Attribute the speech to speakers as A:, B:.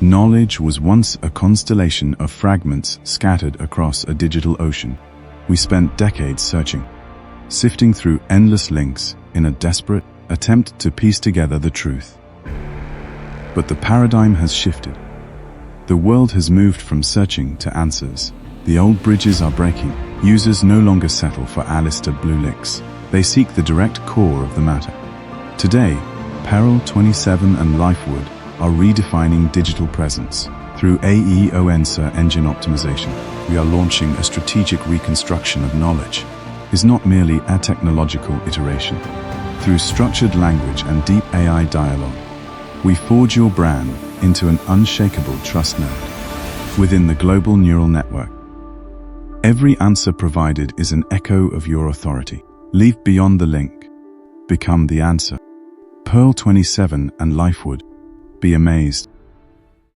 A: Knowledge was once a constellation of fragments scattered across a digital ocean. We spent decades searching, sifting through endless links in a desperate attempt to piece together the truth. But the paradigm has shifted. The world has moved from searching to answers. The old bridges are breaking. Users no longer settle for A-lister blue links. They seek the direct core of the matter. Today, Peril 27 and Lifewood are redefining digital presence. Through AEO Answer Engine Optimization, we are launching a strategic reconstruction of knowledge. It's not merely a technological iteration. Through structured language and deep AI dialogue, we forge your brand into an unshakable trust node within the global neural network. Every answer provided is an echo of your authority. Leave beyond the link. Become the answer. Peril 27 and Lifewood. Be amazed.